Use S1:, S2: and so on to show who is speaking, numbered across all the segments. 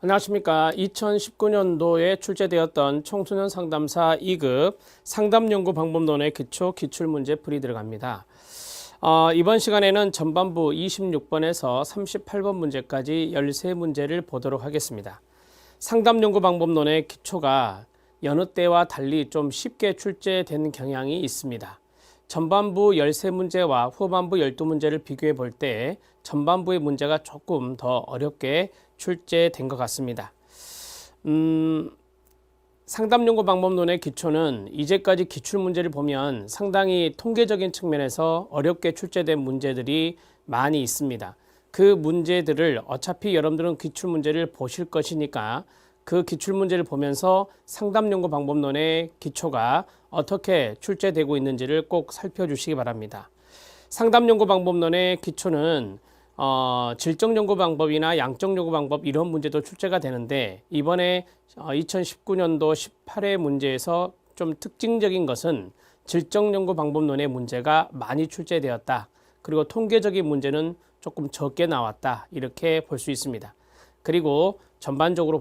S1: 안녕하십니까. 2019년도에 출제되었던 청소년 상담사 2급 상담연구 방법론의 기초 기출문제 풀이 들어갑니다. 이번 시간에는 전반부 26번에서 38번 문제까지 13문제를 보도록 하겠습니다. 상담연구 방법론의 기초가 여느 때와 달리 좀 쉽게 출제된 경향이 있습니다. 전반부 13문제와 후반부 12문제를 비교해 볼 때 전반부의 문제가 조금 더 어렵게 출제된 것 같습니다. 상담연구 방법론의 기초는 이제까지 기출문제를 보면 상당히 통계적인 측면에서 어렵게 출제된 문제들이 많이 있습니다. 그 문제들을 어차피 여러분들은 기출문제를 보실 것이니까 그 기출문제를 보면서 상담연구 방법론의 기초가 어떻게 출제되고 있는지를 꼭 살펴주시기 바랍니다. 상담연구 방법론의 기초는 질적연구 방법이나 양적연구 방법 이런 문제도 출제가 되는데 이번에 2019년도 18회 문제에서 좀 특징적인 것은 질적연구 방법론의 문제가 많이 출제되었다. 그리고 통계적인 문제는 조금 적게 나왔다. 이렇게 볼 수 있습니다. 그리고 전반적으로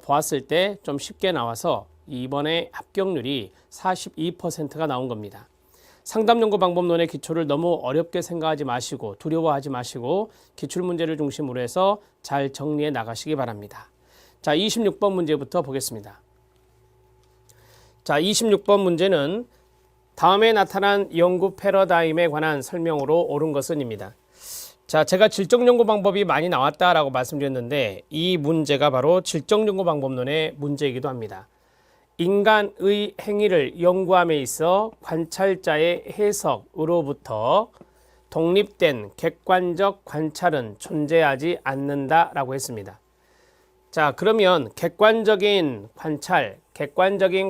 S1: 보았을 때 좀 쉽게 나와서 이번에 합격률이 42%가 나온 겁니다. 상담연구 방법론의 기초를 너무 어렵게 생각하지 마시고 두려워하지 마시고 기출문제를 중심으로 해서 잘 정리해 나가시기 바랍니다. 자, 26번 문제부터 보겠습니다. 자, 26번 문제는 다음에 나타난 연구 패러다임에 관한 설명으로 옳은 것은입니다. 자, 제가 질적연구 방법이 많이 나왔다라고 말씀드렸는데 이 문제가 바로 질적연구 방법론의 문제이기도 합니다. 인간의 행위를 연구함에 있어 관찰자의 해석으로부터 독립된 객관적 관찰은 존재하지 않는다라고 했습니다. 자, 그러면 객관적인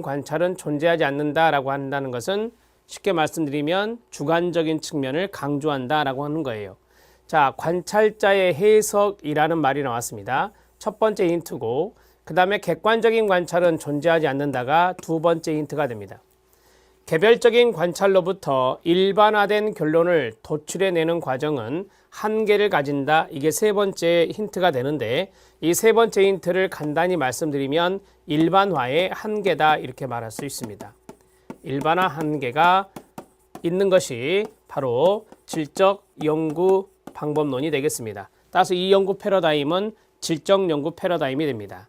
S1: 관찰은 존재하지 않는다라고 한다는 것은 쉽게 말씀드리면 주관적인 측면을 강조한다라고 하는 거예요. 자, 관찰자의 해석이라는 말이 나왔습니다. 첫 번째 힌트고 그 다음에 객관적인 관찰은 존재하지 않는다가 두 번째 힌트가 됩니다. 개별적인 관찰로부터 일반화된 결론을 도출해내는 과정은 한계를 가진다. 이게 세 번째 힌트가 되는데 이 세 번째 힌트를 간단히 말씀드리면 일반화의 한계다 이렇게 말할 수 있습니다. 일반화 한계가 있는 것이 바로 질적 연구 방법론이 되겠습니다. 따라서 이 연구 패러다임은 질적 연구 패러다임이 됩니다.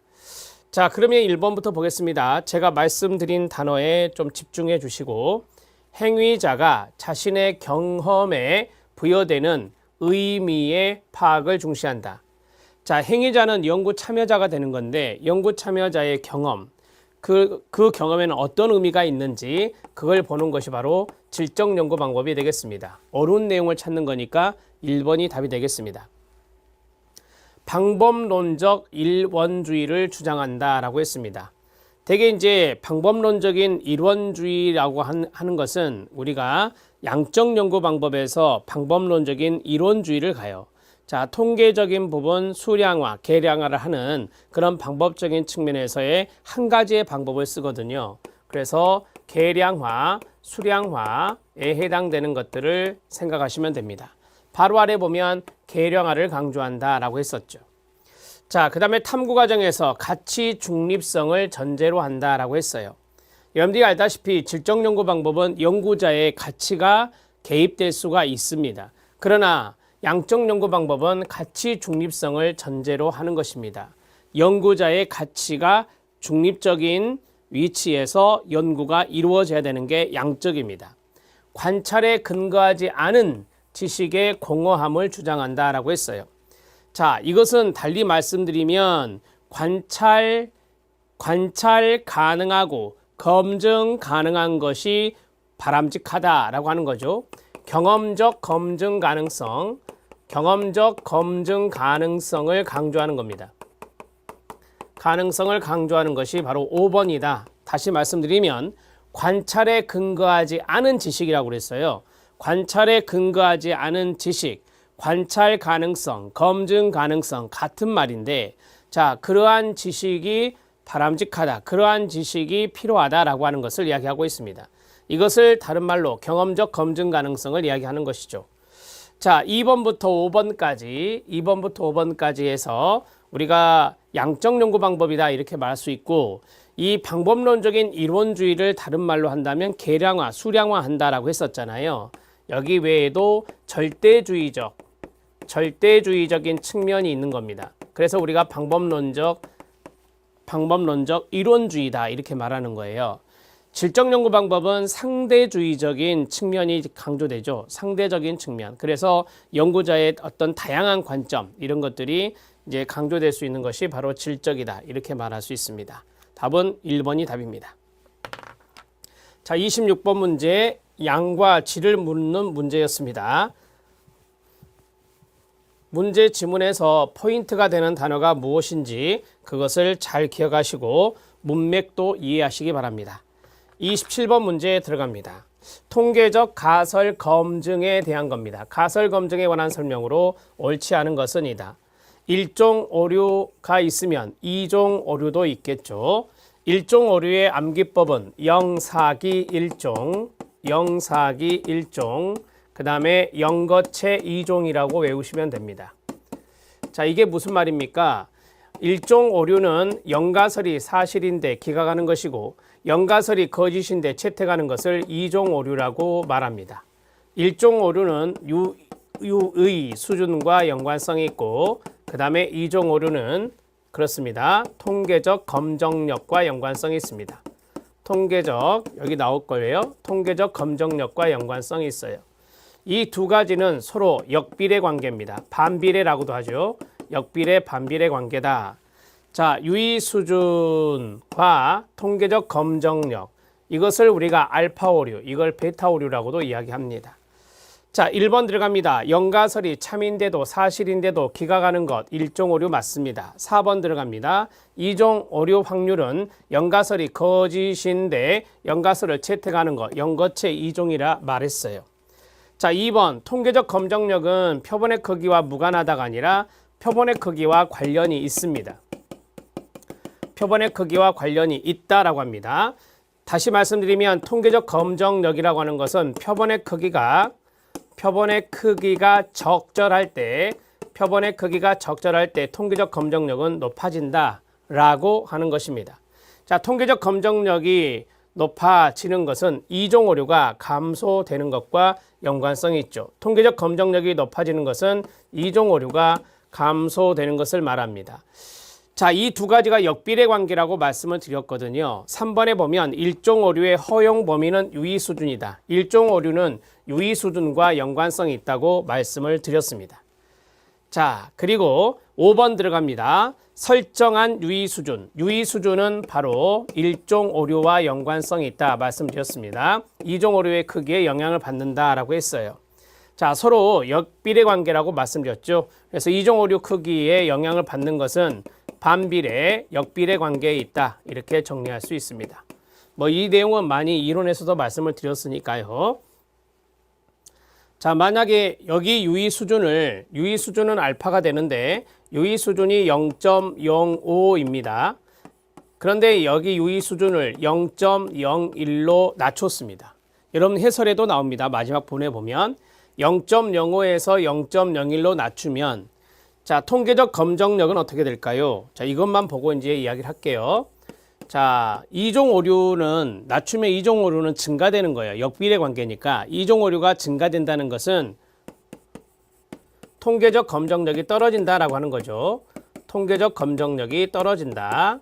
S1: 자, 그러면 1번부터 보겠습니다. 제가 말씀드린 단어에 좀 집중해 주시고 행위자가 자신의 경험에 부여되는 의미의 파악을 중시한다. 자, 행위자는 연구 참여자가 되는 건데 연구 참여자의 경험, 그 경험에는 어떤 의미가 있는지 그걸 보는 것이 바로 질적 연구 방법이 되겠습니다. 옳은 내용을 찾는 거니까 1번이 답이 되겠습니다. 방법론적 일원주의를 주장한다라고 했습니다. 대개 이제 방법론적인 일원주의라고 하는 것은 우리가 양적 연구 방법에서 방법론적인 이론주의를 가요. 자, 통계적인 부분 수량화, 계량화를 하는 그런 방법적인 측면에서의 한 가지의 방법을 쓰거든요. 그래서 계량화, 수량화에 해당되는 것들을 생각하시면 됩니다. 바로 아래 보면 계량화를 강조한다라고 했었죠. 자, 그 다음에 탐구 과정에서 가치 중립성을 전제로 한다라고 했어요. 여러분들이 알다시피 질적 연구 방법은 연구자의 가치가 개입될 수가 있습니다. 그러나 양적 연구 방법은 가치 중립성을 전제로 하는 것입니다. 연구자의 가치가 중립적인 위치에서 연구가 이루어져야 되는 게 양적입니다. 관찰에 근거하지 않은 지식의 공허함을 주장한다라고 했어요. 자, 이것은 달리 말씀드리면 관찰 가능하고 검증 가능한 것이 바람직하다라고 하는 거죠. 경험적 검증 가능성을 강조하는 겁니다. 가능성을 강조하는 것이 바로 5번이다. 다시 말씀드리면 관찰에 근거하지 않은 지식이라고 그랬어요. 관찰에 근거하지 않은 지식, 관찰 가능성, 검증 가능성 같은 말인데 자, 그러한 지식이 바람직하다, 그러한 지식이 필요하다라고 하는 것을 이야기하고 있습니다. 이것을 다른 말로 경험적 검증 가능성을 이야기하는 것이죠. 자, 2번부터 5번까지 해서 우리가 양적 연구 방법이다 이렇게 말할 수 있고, 이 방법론적인 이론주의를 다른 말로 한다면 계량화, 수량화 한다라고 했었잖아요. 여기 외에도 절대주의적인 측면이 있는 겁니다. 그래서 우리가 방법론적 이론주의다 이렇게 말하는 거예요. 질적 연구 방법은 상대주의적인 측면이 강조되죠. 상대적인 측면. 그래서 연구자의 어떤 다양한 관점 이런 것들이 이제 강조될 수 있는 것이 바로 질적이다 이렇게 말할 수 있습니다. 답은 1번이 답입니다. 자, 26번 문제, 양과 질을 묻는 문제였습니다. 문제 지문에서 포인트가 되는 단어가 무엇인지 그것을 잘 기억하시고 문맥도 이해하시기 바랍니다. 27번 문제에 들어갑니다. 통계적 가설 검증에 대한 겁니다. 가설 검증에 관한 설명으로 옳지 않은 것은 이다. 1종 오류가 있으면 2종 오류도 있겠죠. 1종 오류의 암기법은 영사기 1종, 그 다음에 영거체 2종이라고 외우시면 됩니다. 자, 이게 무슨 말입니까? 1종 오류는 영가설이 사실인데 기각하는 것이고 영가설이 거짓인데 채택하는 것을 2종 오류라고 말합니다. 1종 오류는 유의 수준과 연관성이 있고 그 다음에 2종 오류는 그렇습니다. 통계적 검정력과 연관성이 있습니다. 여기 나올 거예요. 통계적 검정력과 연관성이 있어요. 이 두 가지는 서로 역비례 관계입니다. 반비례라고도 하죠. 역비례, 반비례 관계다. 자, 유의 수준과 통계적 검정력, 이것을 우리가 알파 오류, 이걸 베타 오류라고도 이야기합니다. 자, 1번 들어갑니다. 영가설이 참인데도 사실인데도 기각하는 것 1종 오류 맞습니다. 4번 들어갑니다. 2종 오류 확률은 영가설이 거짓인데 영가설을 채택하는 것 영거체 2종이라 말했어요. 자, 2번 통계적 검정력은 표본의 크기와 무관하다가 아니라 표본의 크기와 관련이 있습니다. 표본의 크기와 관련이 있다라고 합니다. 다시 말씀드리면 통계적 검정력이라고 하는 것은 표본의 크기가 적절할 때 통계적 검정력은 높아진다라고 하는 것입니다. 자, 통계적 검정력이 높아지는 것은 2종 오류가 감소되는 것과 연관성이 있죠. 통계적 검정력이 높아지는 것은 2종 오류가 감소되는 것을 말합니다. 자, 이 두 가지가 역비례 관계라고 말씀을 드렸거든요. 3번에 보면 1종 오류의 허용 범위는 유의 수준이다. 1종 오류는 유의 수준과 연관성이 있다고 말씀을 드렸습니다. 자, 그리고 5번 들어갑니다. 설정한 유의 수준. 유의 수준은 바로 1종 오류와 연관성이 있다 말씀드렸습니다. 2종 오류의 크기에 영향을 받는다라고 했어요. 자, 서로 역비례 관계라고 말씀드렸죠. 그래서 2종 오류 크기에 영향을 받는 것은 반비례, 역비례 관계에 있다. 이렇게 정리할 수 있습니다. 이 내용은 많이 이론에서도 말씀을 드렸으니까요. 자, 만약에 여기 유의 수준은 알파가 되는데 유의 수준이 0.05입니다. 그런데 여기 유의 수준을 0.01로 낮췄습니다. 여러분 해설에도 나옵니다. 마지막 본에 보면 0.05에서 0.01로 낮추면 자, 통계적 검정력은 어떻게 될까요? 자, 이것만 보고 이제 이야기를 할게요. 자, 2종 오류는 낮추면 2종 오류는 증가되는 거예요. 역비례 관계니까 2종 오류가 증가된다는 것은 통계적 검정력이 떨어진다라고 하는 거죠. 통계적 검정력이 떨어진다.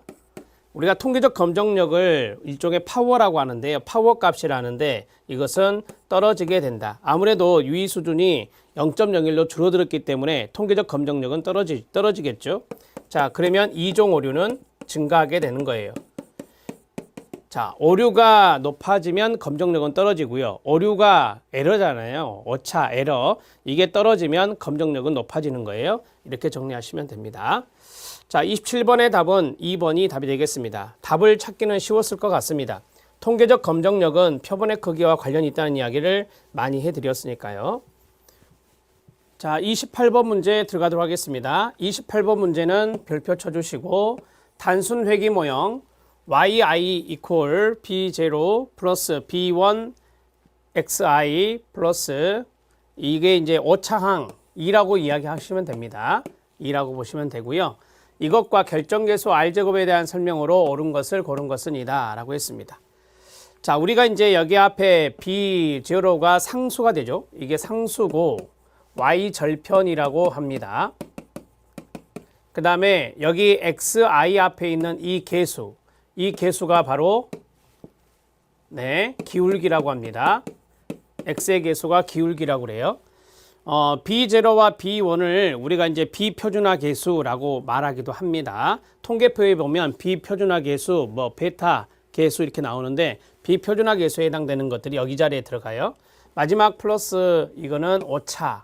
S1: 우리가 통계적 검정력을 일종의 파워라고 하는데요. 파워 값이라는데 이것은 떨어지게 된다. 아무래도 유의 수준이 0.01로 줄어들었기 때문에 통계적 검정력은 떨어지겠죠. 자, 그러면 2종 오류는 증가하게 되는 거예요. 자, 오류가 높아지면 검정력은 떨어지고요. 오류가 에러잖아요. 오차, 에러. 이게 떨어지면 검정력은 높아지는 거예요. 이렇게 정리하시면 됩니다. 자, 27번의 답은 2번이 답이 되겠습니다. 답을 찾기는 쉬웠을 것 같습니다. 통계적 검정력은 표본의 크기와 관련이 있다는 이야기를 많이 해드렸으니까요. 자, 28번 문제 들어가도록 하겠습니다. 28번 문제는 별표 쳐주시고 단순 회귀 모형 yi equal b0 플러스 b1 xi 플러스 이게 이제 오차항 2라고 이야기하시면 됩니다. 2라고 보시면 되고요. 이것과 결정계수 R제곱에 대한 설명으로 옳은 것을 고른 것은 이다 라고 했습니다. 자, 우리가 이제 여기 앞에 B0가 상수가 되죠. 이게 상수고 Y절편이라고 합니다. 그 다음에 여기 xi 앞에 있는 이 개수가 바로 기울기라고 합니다. x의 개수가 기울기라고 그래요. B0와 B1을 우리가 이제 비표준화 계수라고 말하기도 합니다. 통계표에 보면 비표준화 계수, 베타 계수 이렇게 나오는데 비표준화 계수에 해당되는 것들이 여기 자리에 들어가요. 마지막 플러스 이거는 오차,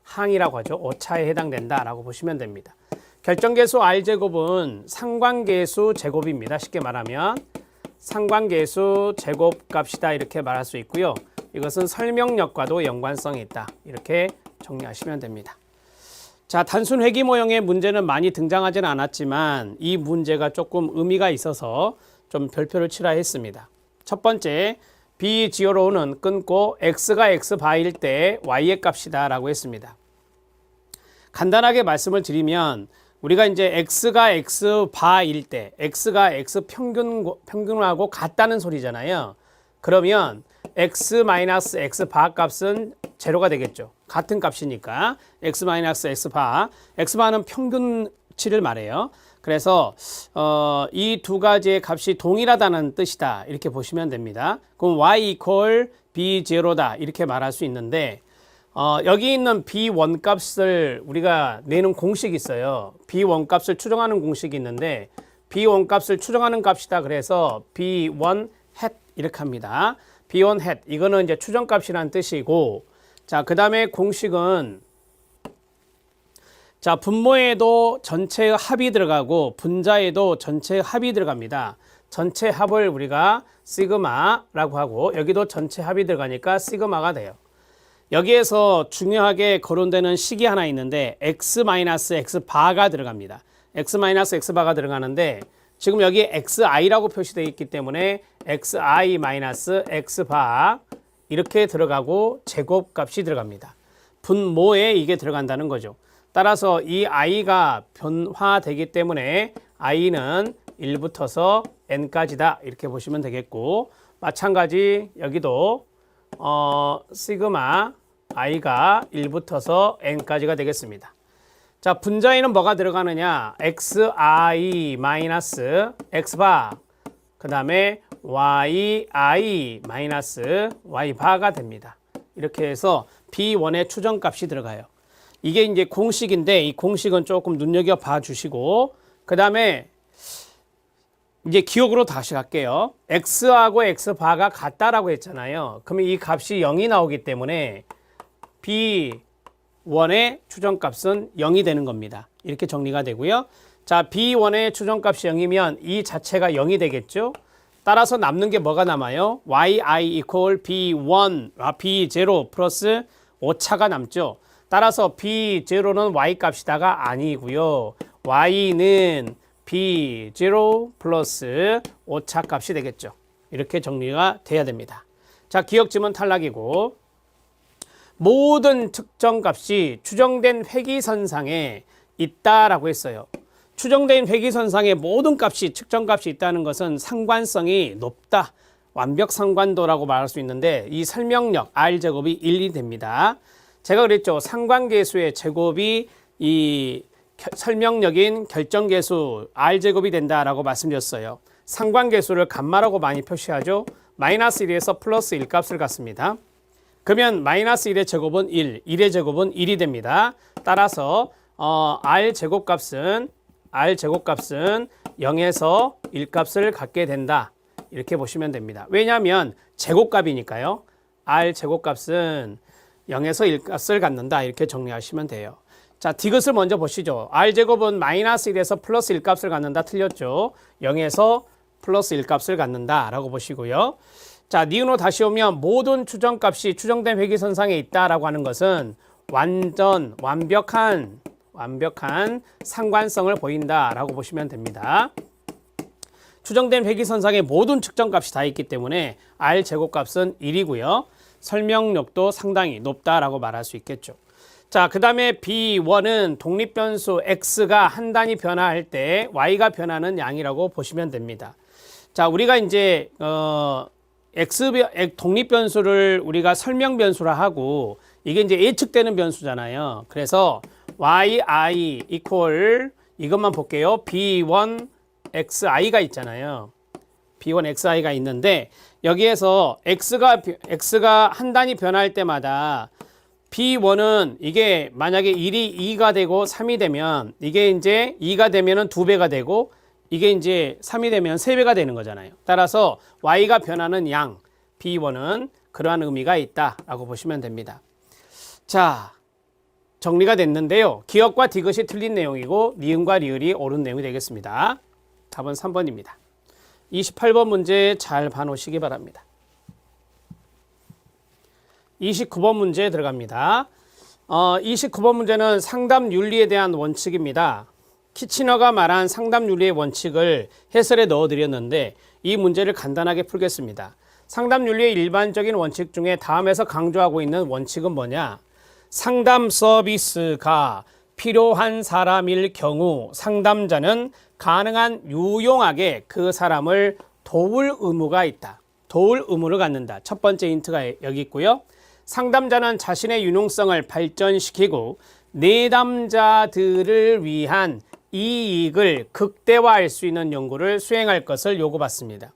S1: 항이라고 하죠. 오차에 해당된다라고 보시면 됩니다. 결정계수 R제곱은 상관계수 제곱입니다. 쉽게 말하면 상관계수 제곱값이다 이렇게 말할 수 있고요. 이것은 설명력과도 연관성이 있다. 이렇게 정리하시면 됩니다. 자, 단순 회귀 모형의 문제는 많이 등장하지는 않았지만 이 문제가 조금 의미가 있어서 좀 별표를 칠하 했습니다. 첫 번째, B0는 끊고 x가 x바일 때 y의 값이다 라고 했습니다. 간단하게 말씀을 드리면 우리가 이제 x가 x바일 때 x가 x 평균하고 같다는 소리잖아요. 그러면 x-x바 값은 제로가 되겠죠. 같은 값이니까 x-x바, x바는 평균치를 말해요. 그래서 이 두 가지의 값이 동일하다는 뜻이다 이렇게 보시면 됩니다. 그럼 y equal b0다 이렇게 말할 수 있는데 여기 있는 b1 값을 우리가 내는 공식이 있어요. b1 값을 추정하는 공식이 있는데 b1 값을 추정하는 값이다 그래서 b1 hat 이렇게 합니다. b1 hat 이거는 이제 추정값이라는 뜻이고, 자, 그 다음에 공식은 자, 분모에도 전체 합이 들어가고 분자에도 전체 합이 들어갑니다. 전체 합을 우리가 시그마라고 하고 여기도 전체 합이 들어가니까 시그마가 돼요. 여기에서 중요하게 거론되는 식이 하나 있는데 x-x바가 들어갑니다. x-x바가 들어가는데 지금 여기 xi라고 표시되어 있기 때문에 xi-x바 이렇게 들어가고 제곱값이 들어갑니다. 분모에 이게 들어간다는 거죠. 따라서 이 i가 변화되기 때문에 i는 1부터서 n까지다 이렇게 보시면 되겠고, 마찬가지 여기도 시그마 i가 1부터서 n까지가 되겠습니다. 자, 분자에는 뭐가 들어가느냐? xi 마이너스 x바 그 다음에 yi 마이너스 y바가 됩니다. 이렇게 해서 b1의 추정값이 들어가요. 이게 이제 공식인데 이 공식은 조금 눈여겨봐 주시고, 그 다음에 이제 기억으로 다시 갈게요. x하고 x바가 같다라고 했잖아요. 그러면 이 값이 0이 나오기 때문에 b1의 추정값은 0이 되는 겁니다. 이렇게 정리가 되고요. 자, b1의 추정값이 0이면 이 자체가 0이 되겠죠. 따라서 남는 게 뭐가 남아요? yi equal b1, b0 플러스 오차가 남죠. 따라서 b0는 y 값이다가 아니고요. y는 b0 플러스 오차 값이 되겠죠. 이렇게 정리가 돼야 됩니다. 자, 기억지문 탈락이고, 모든 특정 값이 추정된 회귀선상에 있다라고 했어요. 추정된 회귀선상에 모든 값이 측정값이 있다는 것은 상관성이 높다, 완벽 상관도라고 말할 수 있는데 이 설명력 R제곱이 1이 됩니다. 제가 그랬죠. 상관계수의 제곱이 이 설명력인 결정계수 R제곱이 된다라고 말씀드렸어요. 상관계수를 감마라고 많이 표시하죠. 마이너스 1에서 플러스 1 값을 갖습니다. 그러면 마이너스 1의 제곱은 1, 1의 제곱은 1이 됩니다. 따라서 R제곱값은 0에서 1 값을 갖게 된다. 이렇게 보시면 됩니다. 왜냐하면 제곱값이니까요. R제곱값은 0에서 1 값을 갖는다. 이렇게 정리하시면 돼요. 자, 디귿을 먼저 보시죠. R제곱은 마이너스 1에서 플러스 1 값을 갖는다. 틀렸죠. 0에서 플러스 1 값을 갖는다 라고 보시고요. 자, 니은으로 다시 오면 모든 추정값이 추정된 회귀선상에 있다라고 하는 것은 완벽한 상관성을 보인다라고 보시면 됩니다. 추정된 회귀선상에 모든 측정값이 다 있기 때문에 R제곱값은 1이고요. 설명력도 상당히 높다라고 말할 수 있겠죠. 자, 그 다음에 B1은 독립변수 X가 한 단위 변화할 때 Y가 변하는 양이라고 보시면 됩니다. 자, 우리가 이제, 독립변수를 우리가 설명변수라 하고 이게 이제 예측되는 변수잖아요. 그래서 yi equal 이것만 볼게요. b1 xi가 있잖아요. b1 xi가 있는데 여기에서 x가 한 단위 변할 때마다 b1은 이게 만약에 1이 2가 되고 3이 되면 이게 이제 2가 되면은 2배가 되고 이게 이제 3이 되면 3배가 되는 거잖아요. 따라서 y가 변하는 양 b1은 그러한 의미가 있다라고 보시면 됩니다. 자, 정리가 됐는데요. 기억과 디귿이 틀린 내용이고 니은과 리을이 옳은 내용이 되겠습니다. 답은 3번입니다. 28번 문제 잘 봐놓으시기 바랍니다. 29번 문제 들어갑니다. 29번 문제는 상담 윤리에 대한 원칙입니다. 키치너가 말한 상담 윤리의 원칙을 해설에 넣어드렸는데 이 문제를 간단하게 풀겠습니다. 상담 윤리의 일반적인 원칙 중에 다음에서 강조하고 있는 원칙은 뭐냐? 상담 서비스가 필요한 사람일 경우 상담자는 가능한 유용하게 그 사람을 도울 의무가 있다. 도울 의무를 갖는다. 첫 번째 힌트가 여기 있고요. 상담자는 자신의 유능성을 발전시키고 내담자들을 위한 이익을 극대화할 수 있는 연구를 수행할 것을 요구받습니다.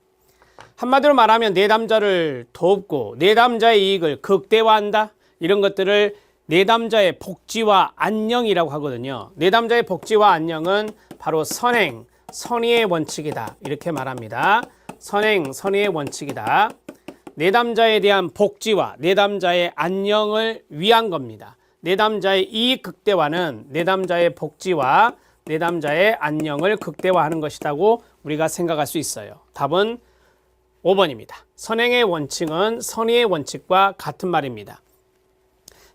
S1: 한마디로 말하면 내담자를 돕고 내담자의 이익을 극대화한다. 이런 것들을 내담자의 복지와 안녕이라고 하거든요. 내담자의 복지와 안녕은 바로 선행, 선의의 원칙이다. 이렇게 말합니다. 선행, 선의의 원칙이다. 내담자에 대한 복지와 내담자의 안녕을 위한 겁니다. 내담자의 이익 극대화는 내담자의 복지와 내담자의 안녕을 극대화하는 것이라고 우리가 생각할 수 있어요. 답은 5번입니다. 선행의 원칙은 선의의 원칙과 같은 말입니다.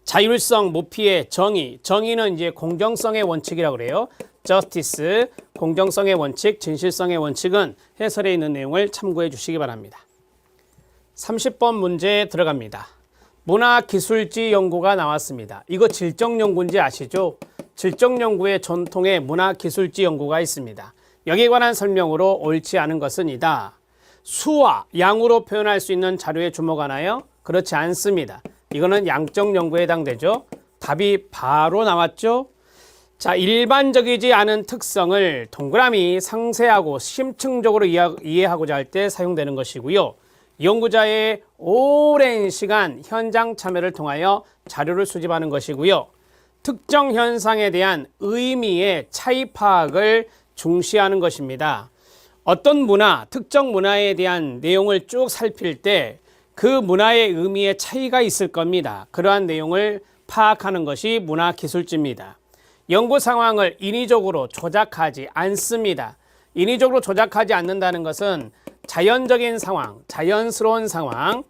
S1: 자율성, 모피의 정의, 정의는 이제 공정성의 원칙이라고 그래요. justice, 공정성의 원칙, 진실성의 원칙은 해설에 있는 내용을 참고해 주시기 바랍니다. 30번 문제 들어갑니다. 문화기술지 연구가 나왔습니다. 이거 질적연구인지 아시죠? 질적연구의 전통의 문화기술지 연구가 있습니다. 여기에 관한 설명으로 옳지 않은 것은 이다. 수와 양으로 표현할 수 있는 자료에 주목하나요? 그렇지 않습니다. 이거는 양적 연구에 해당되죠. 답이 바로 나왔죠. 자, 일반적이지 않은 특성을 동그라미 상세하고 심층적으로 이해하고자 할 때 사용되는 것이고요. 연구자의 오랜 시간 현장 참여를 통하여 자료를 수집하는 것이고요. 특정 현상에 대한 의미의 차이 파악을 중시하는 것입니다. 어떤 문화, 특정 문화에 대한 내용을 쭉 살필 때 그 문화의 의미의 차이가 있을 겁니다. 그러한 내용을 파악하는 것이 문화기술지입니다. 연구 상황을 인위적으로 조작하지 않습니다. 인위적으로 조작하지 않는다는 것은 자연적인 상황, 자연스러운 상황,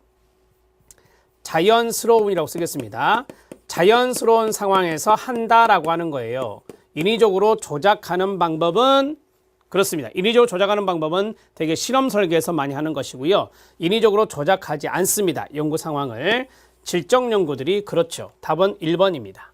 S1: 자연스러운이라고 쓰겠습니다. 자연스러운 상황에서 한다라고 하는 거예요. 인위적으로 조작하는 방법은 그렇습니다. 인위적으로 조작하는 방법은 되게 실험 설계에서 많이 하는 것이고요. 인위적으로 조작하지 않습니다. 연구 상황을. 질적 연구들이 그렇죠. 답은 1번입니다.